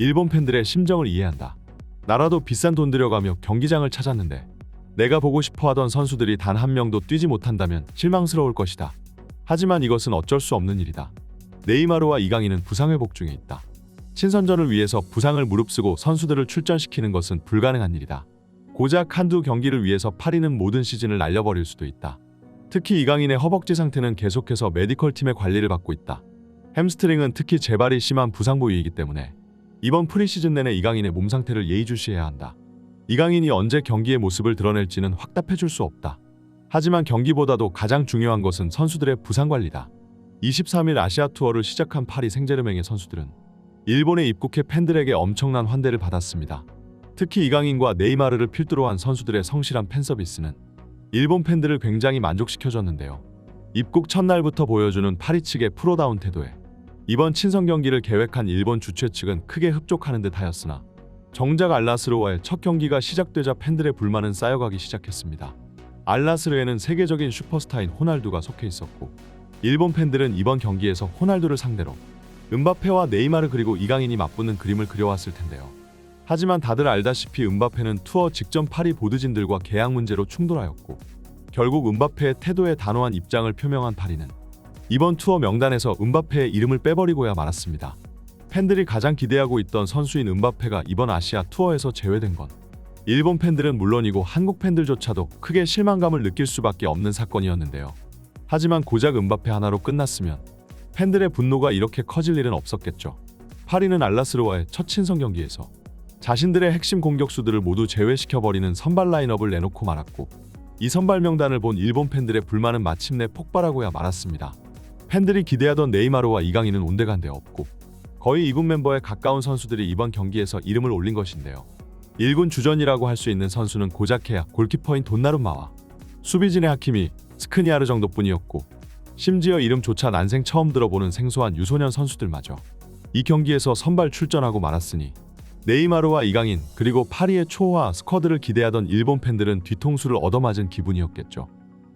일본 팬들의 심정을 이해한다. 나라도 비싼 돈 들여가며 경기장을 찾았는데 내가 보고 싶어 하던 선수들이 단 한 명도 뛰지 못한다면 실망스러울 것이다. 하지만 이것은 어쩔 수 없는 일이다. 네이마르와 이강인은 부상 회복 중에 있다. 친선전을 위해서 부상을 무릅쓰고 선수들을 출전시키는 것은 불가능한 일이다. 고작 한두 경기를 위해서 파리는 모든 시즌을 날려버릴 수도 있다. 특히 이강인의 허벅지 상태는 계속해서 메디컬 팀의 관리를 받고 있다. 햄스트링은 특히 재발이 심한 부상 부위이기 때문에 이번 프리시즌 내내 이강인의 몸 상태를 예의주시해야 한다. 이강인이 언제 경기의 모습을 드러낼지는 확답해줄 수 없다. 하지만 경기보다도 가장 중요한 것은 선수들의 부상 관리다. 23일 아시아 투어를 시작한 파리 생제르맹의 선수들은 일본에 입국해 팬들에게 엄청난 환대를 받았습니다. 특히 이강인과 네이마르를 필두로 한 선수들의 성실한 팬 서비스는 일본 팬들을 굉장히 만족시켜줬는데요. 입국 첫날부터 보여주는 파리 측의 프로다운 태도에 이번 친선 경기를 계획한 일본 주최 측은 크게 흡족하는 듯 하였으나 정작 알나스르와의 첫 경기가 시작되자 팬들의 불만은 쌓여가기 시작했습니다. 알나스르에는 세계적인 슈퍼스타인 호날두가 속해 있었고 일본 팬들은 이번 경기에서 호날두를 상대로 음바페와 네이마르 그리고 이강인이 맞붙는 그림을 그려왔을 텐데요. 하지만 다들 알다시피 음바페는 투어 직전 파리 보드진들과 계약 문제로 충돌하였고 결국 음바페의 태도에 단호한 입장을 표명한 파리는 이번 투어 명단에서 음바페의 이름을 빼버리고야 말았습니다. 팬들이 가장 기대하고 있던 선수인 음바페가 이번 아시아 투어에서 제외된 건 일본 팬들은 물론이고 한국 팬들조차도 크게 실망감을 느낄 수밖에 없는 사건이었는데요. 하지만 고작 음바페 하나로 끝났으면 팬들의 분노가 이렇게 커질 일은 없었겠죠. 파리는 알나스르와의 첫 친선 경기에서 자신들의 핵심 공격수들을 모두 제외시켜버리는 선발 라인업을 내놓고 말았고 이 선발 명단을 본 일본 팬들의 불만은 마침내 폭발하고야 말았습니다. 팬들이 기대하던 네이마르와 이강인은 온데간데 없고 거의 2군 멤버에 가까운 선수들이 이번 경기에서 이름을 올린 것인데요. 1군 주전이라고 할 수 있는 선수는 고자케야, 골키퍼인 돈나룸마와 수비진의 하키미, 스크니아르 정도뿐이었고 심지어 이름조차 난생 처음 들어보는 생소한 유소년 선수들마저 이 경기에서 선발 출전하고 말았으니 네이마르와 이강인 그리고 파리의 초호화 스쿼드를 기대하던 일본 팬들은 뒤통수를 얻어맞은 기분이었겠죠.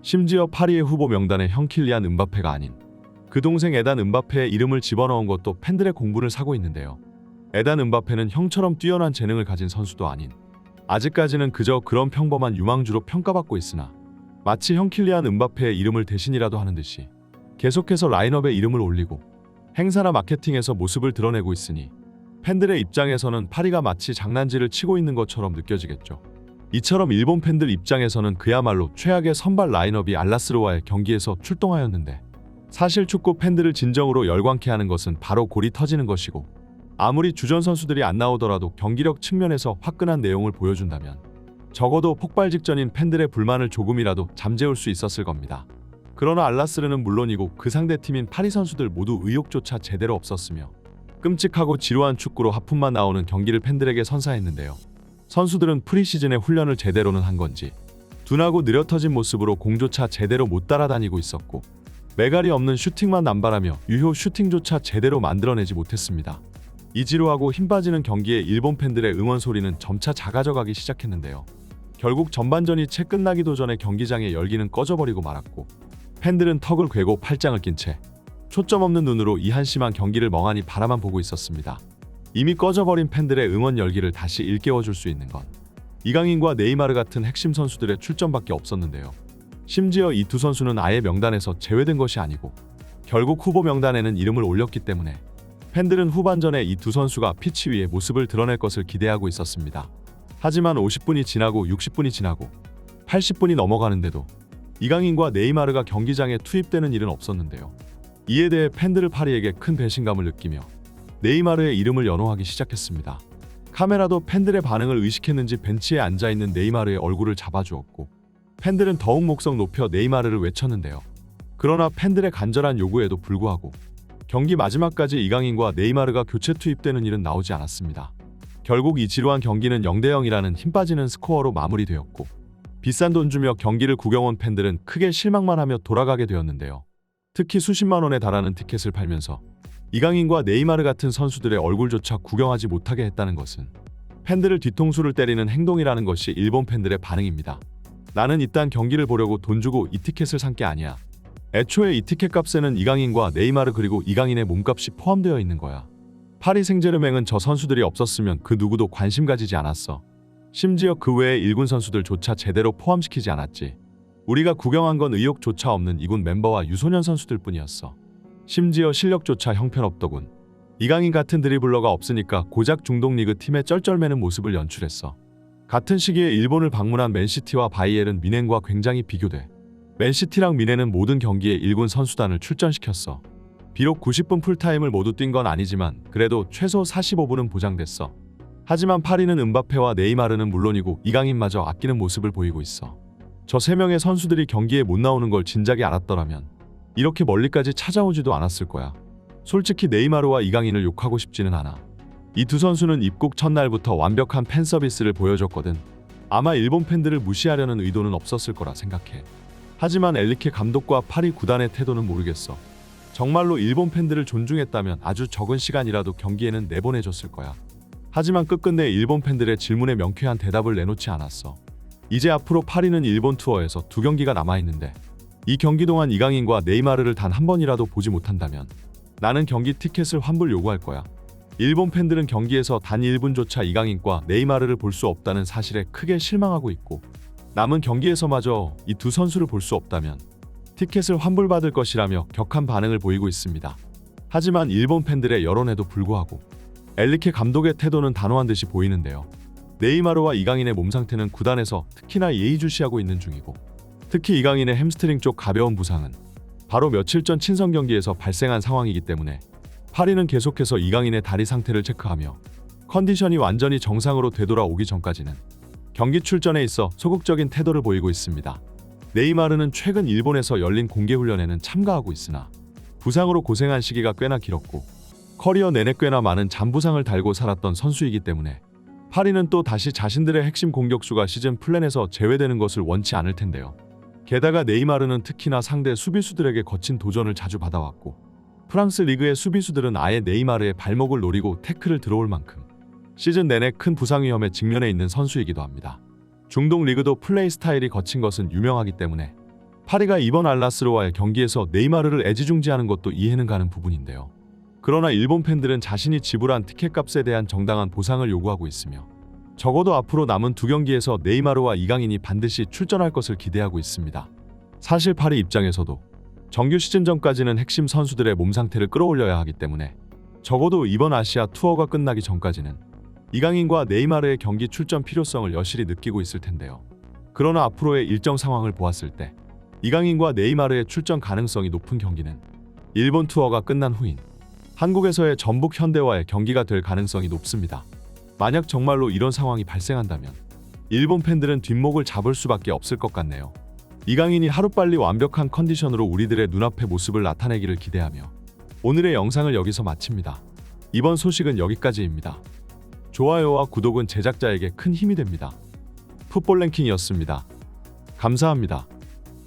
심지어 파리의 후보 명단에 형 킬리안 음바페가 아닌 그 동생 에단 음바페의 이름을 집어넣은 것도 팬들의 공분을 사고 있는데요. 에단 음바페는 형처럼 뛰어난 재능을 가진 선수도 아닌 아직까지는 그저 그런 평범한 유망주로 평가받고 있으나 마치 형 킬리안 음바페의 이름을 대신이라도 하는 듯이 계속해서 라인업에 이름을 올리고 행사나 마케팅에서 모습을 드러내고 있으니 팬들의 입장에서는 파리가 마치 장난질을 치고 있는 것처럼 느껴지겠죠. 이처럼 일본 팬들 입장에서는 그야말로 최악의 선발 라인업이 알나스르와의 경기에서 출동하였는데 사실 축구 팬들을 진정으로 열광케 하는 것은 바로 골이 터지는 것이고 아무리 주전 선수들이 안 나오더라도 경기력 측면에서 화끈한 내용을 보여준다면 적어도 폭발 직전인 팬들의 불만을 조금이라도 잠재울 수 있었을 겁니다. 그러나 알나스르는 물론이고 그 상대팀인 파리 선수들 모두 의욕조차 제대로 없었으며 끔찍하고 지루한 축구로 하품만 나오는 경기를 팬들에게 선사했는데요. 선수들은 프리시즌에 훈련을 제대로는 한 건지 둔하고 느려터진 모습으로 공조차 제대로 못 따라다니고 있었고 매갈이 없는 슈팅만 남발하며 유효 슈팅조차 제대로 만들어내지 못했습니다. 이 지루하고 힘 빠지는 경기에 일본 팬들의 응원 소리는 점차 작아져가기 시작했는데요. 결국 전반전이 채 끝나기도 전에 경기장의 열기는 꺼져버리고 말았고 팬들은 턱을 괴고 팔짱을 낀 채 초점 없는 눈으로 이 한심한 경기를 멍하니 바라만 보고 있었습니다. 이미 꺼져버린 팬들의 응원 열기를 다시 일깨워줄 수 있는 건 이강인과 네이마르 같은 핵심 선수들의 출전밖에 없었는데요. 심지어 이 두 선수는 아예 명단에서 제외된 것이 아니고 결국 후보 명단에는 이름을 올렸기 때문에 팬들은 후반전에 이 두 선수가 피치 위에 모습을 드러낼 것을 기대하고 있었습니다. 하지만 50분이 지나고 60분이 지나고 80분이 넘어가는데도 이강인과 네이마르가 경기장에 투입되는 일은 없었는데요. 이에 대해 팬들은 파리에게 큰 배신감을 느끼며 네이마르의 이름을 연호하기 시작했습니다. 카메라도 팬들의 반응을 의식했는지 벤치에 앉아있는 네이마르의 얼굴을 잡아주었고 팬들은 더욱 목성 높여 네이마르를 외쳤는데요. 그러나 팬들의 간절한 요구에도 불구하고 경기 마지막까지 이강인과 네이마르가 교체 투입되는 일은 나오지 않았습니다. 결국 이 지루한 경기는 0대0이라는 힘 빠지는 스코어로 마무리되었고 비싼 돈 주며 경기를 구경 온 팬들은 크게 실망만 하며 돌아가게 되었는데요. 특히 수십만 원에 달하는 티켓을 팔면서 이강인과 네이마르 같은 선수들의 얼굴조차 구경하지 못하게 했다는 것은 팬들을 뒤통수를 때리는 행동이라는 것이 일본 팬들의 반응입니다. 나는 이딴 경기를 보려고 돈 주고 이 티켓을 산 게 아니야. 애초에 이 티켓 값에는 이강인과 네이마르 그리고 이강인의 몸값이 포함되어 있는 거야. 파리 생제르맹은 저 선수들이 없었으면 그 누구도 관심 가지지 않았어. 심지어 그 외의 1군 선수들조차 제대로 포함시키지 않았지. 우리가 구경한 건 의욕조차 없는 2군 멤버와 유소년 선수들 뿐이었어. 심지어 실력조차 형편없더군. 이강인 같은 드리블러가 없으니까 고작 중동 리그 팀의 쩔쩔매는 모습을 연출했어. 같은 시기에 일본을 방문한 맨시티와 바이에른 뮌헨과 굉장히 비교돼. 맨시티랑 뮌헨은 모든 경기에 1군 선수단을 출전시켰어. 비록 90분 풀타임을 모두 뛴 건 아니지만 그래도 최소 45분은 보장됐어. 하지만 파리는 음바페와 네이마르는 물론이고 이강인마저 아끼는 모습을 보이고 있어. 저 3명의 선수들이 경기에 못 나오는 걸 진작에 알았더라면 이렇게 멀리까지 찾아오지도 않았을 거야. 솔직히 네이마르와 이강인을 욕하고 싶지는 않아. 이 두 선수는 입국 첫날부터 완벽한 팬 서비스를 보여줬거든. 아마 일본 팬들을 무시하려는 의도는 없었을 거라 생각해. 하지만 엘리케 감독과 파리 구단의 태도는 모르겠어. 정말로 일본 팬들을 존중했다면 아주 적은 시간이라도 경기에는 내보내줬을 거야. 하지만 끝끝내 일본 팬들의 질문에 명쾌한 대답을 내놓지 않았어. 이제 앞으로 파리는 일본 투어에서 2경기가 남아있는데 이 경기 동안 이강인과 네이마르를 단 한 번이라도 보지 못한다면 나는 경기 티켓을 환불 요구할 거야. 일본 팬들은 경기에서 단 1분조차 이강인과 네이마르를 볼 수 없다는 사실에 크게 실망하고 있고 남은 경기에서마저 이 두 선수를 볼 수 없다면 티켓을 환불받을 것이라며 격한 반응을 보이고 있습니다. 하지만 일본 팬들의 여론에도 불구하고 엘리케 감독의 태도는 단호한 듯이 보이는데요. 네이마르와 이강인의 몸 상태는 구단에서 특히나 예의주시하고 있는 중이고 특히 이강인의 햄스트링 쪽 가벼운 부상은 바로 며칠 전 친선 경기에서 발생한 상황이기 때문에 파리는 계속해서 이강인의 다리 상태를 체크하며 컨디션이 완전히 정상으로 되돌아오기 전까지는 경기 출전에 있어 소극적인 태도를 보이고 있습니다. 네이마르는 최근 일본에서 열린 공개훈련에는 참가하고 있으나 부상으로 고생한 시기가 꽤나 길었고 커리어 내내 꽤나 많은 잔부상을 달고 살았던 선수이기 때문에 파리는 또 다시 자신들의 핵심 공격수가 시즌 플랜에서 제외되는 것을 원치 않을 텐데요. 게다가 네이마르는 특히나 상대 수비수들에게 거친 도전을 자주 받아왔고 프랑스 리그의 수비수들은 아예 네이마르의 발목을 노리고 태클을 들어올 만큼 시즌 내내 큰 부상 위험에 직면해 있는 선수이기도 합니다. 중동 리그도 플레이 스타일이 거친 것은 유명하기 때문에 파리가 이번 알라스르와의 경기에서 네이마르를 애지중지하는 것도 이해는 가는 부분인데요. 그러나 일본 팬들은 자신이 지불한 티켓값에 대한 정당한 보상을 요구하고 있으며 적어도 앞으로 남은 2경기에서 네이마르와 이강인이 반드시 출전할 것을 기대하고 있습니다. 사실 파리 입장에서도 정규 시즌 전까지는 핵심 선수들의 몸 상태를 끌어올려야 하기 때문에 적어도 이번 아시아 투어가 끝나기 전까지는 이강인과 네이마르의 경기 출전 필요성을 여실히 느끼고 있을 텐데요. 그러나 앞으로의 일정 상황을 보았을 때 이강인과 네이마르의 출전 가능성이 높은 경기는 일본 투어가 끝난 후인 한국에서의 전북 현대와의 경기가 될 가능성이 높습니다. 만약 정말로 이런 상황이 발생한다면 일본 팬들은 뒷목을 잡을 수밖에 없을 것 같네요. 이강인이 하루빨리 완벽한 컨디션으로 우리들의 눈앞에 모습을 나타내기를 기대하며 오늘의 영상을 여기서 마칩니다. 이번 소식은 여기까지입니다. 좋아요와 구독은 제작자에게 큰 힘이 됩니다. 풋볼 랭킹이었습니다. 감사합니다.